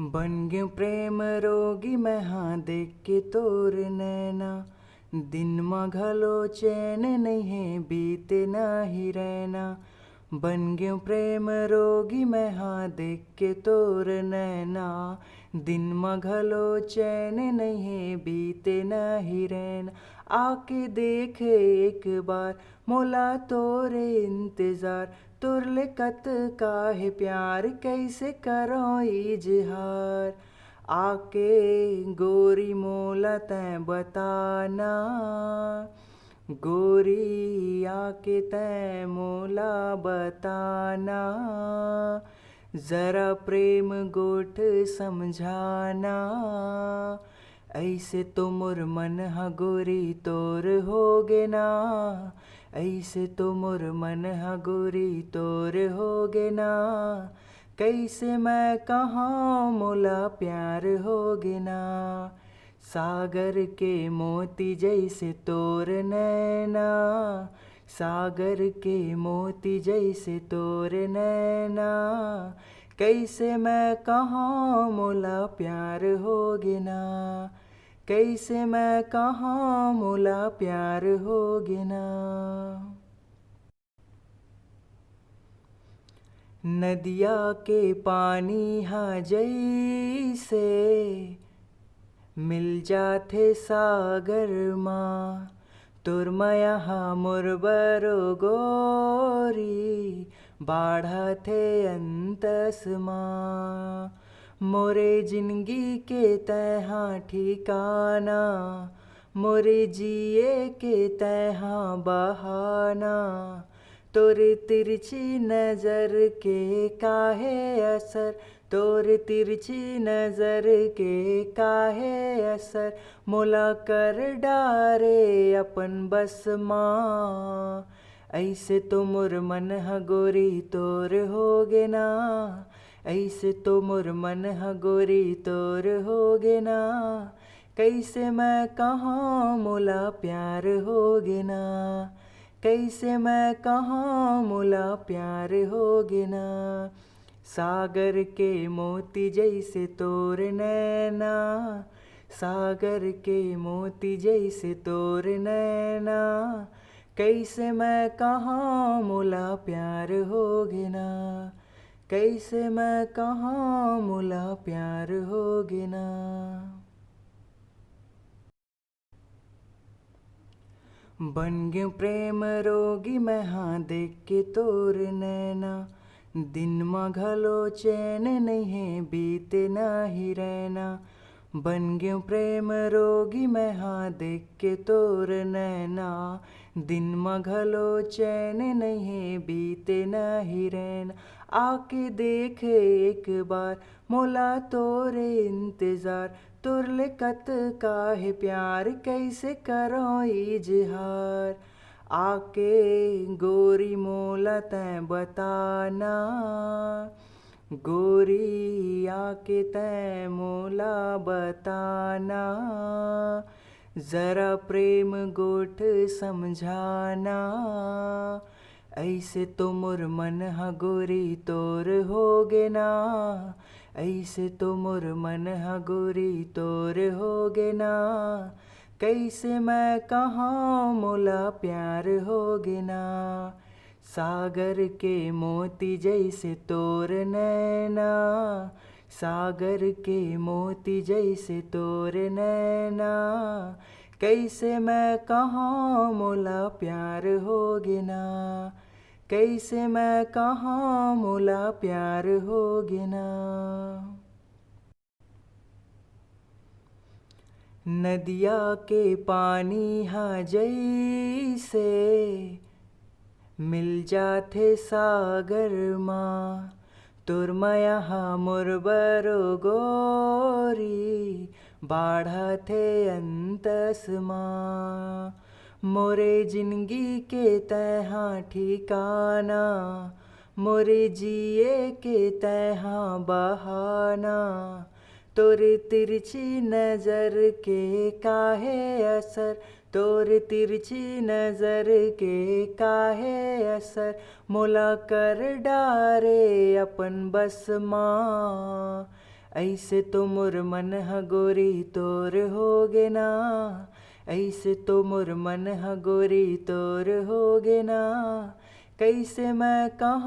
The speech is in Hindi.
बन गयो प्रेम रोगी मैं हाँ देख के तोर नैना। दिन माँ घलो चैन नहीं है बीते ना ही रहना। बन गयो प्रेम रोगी मैं हाँ देख के तोर नैना। दिन माँ घलो चैन नहीं है बीते ना ही रहना। आके देख एक बार मोला तोरे इंतजार। तुरले कत काहे प्यार कैसे करो इजहार। आके गोरी मोला तैं बताना। गोरी आके तैं मोला बताना। जरा प्रेम गोठ समझाना। ऐसे तो मोर मन हा गोरी तोर होगे ना। ऐसे तो मोर मन हा गोरी तोर होगे ना। कैसे मैं कहाँ मोला प्यार होगे ना। सागर के मोती जैसे तोर नैना। सागर के मोती जैसे तोर नैना। कैसे मैं कहाँ मोला प्यार होगे ना। कैसे मैं कहाँ मोला प्यार होगे ना। नदिया के पानी हा जैसे मिल जाथे सागर माँ। तुर मया हा मोर बरो गोरी बाढ़थे अंतस माँ। मोरे जिंदगी के तैहा ठिकाना। मोरे जिए के तैहा बहाना। तोरे तिरछी नजर के काहे असर। तोरे तिरछी नजर के काहे असर। मोला कर डारे अपन बस माँ। ऐसे तो मोर मन हा गोरी तोर होगे ना। ऐसे तो मोर मन हा गोरी तोर होगे ना। कैसे मैं कहाँ मोला प्यार होगे ना। कैसे मैं कहाँ मोला प्यार होगे ना। सागर के मोती जैसे तोर नैना। सागर के मोती जैसे तोर नैना। कैसे मैं कहाँ मोला प्यार होगे ना। कैसे मैं कहाँ मोला प्यार होगे ना। बन गयो प्रेम रोगी मैं हाँ देख के तोर नैना। दिन माँ घलो चैन नहीं है बीते ना ही रहना। बन गयो प्रेम रोगी मैं हाँ देख के तोर नैना। दिन माँ घलो चैन नहीं है बीते ना ही रहना। आके देख एक बार मोला तोरे इंतजार। तुरले कत काहे प्यार कैसे करो इजहार। आके गोरी मोला तैं बताना। गोरी आके तैं मोला बताना। जरा प्रेम गोठ समझाना। ऐसे तो मोर मन हा गोरी तोर होगे ना। ऐसे तो मोर मन हा गोरी तोर होगे ना। कैसे मैं कहाँ मोला प्यार होगे ना। सागर के मोती जैसे तोर नैना। सागर के मोती जैसे तोर नैना। कैसे मैं कहाँ मोला प्यार होगे ना। कैसे मैं कहाँ मोला प्यार होगे ना। नदिया के पानी हा जैसे मिल जाथे सागर माँ। तुर मया हा मोर बरो गोरी बाढ़थे अंतस माँ। मोरे जिंदगी के तैहा ठिकाना। मोरे जिए के तैहा बहाना। तोरे तिरछी नजर के काहे असर। तोरे तिरछी नजर के काहे असर। मोला कर डारे अपन बस माँ। ऐसे तो मोर मन ह गोरी तोर होगे ना, ऐसे तो मोर मन ह गोरी तोर होगे ना। कैसे मैं कहूँ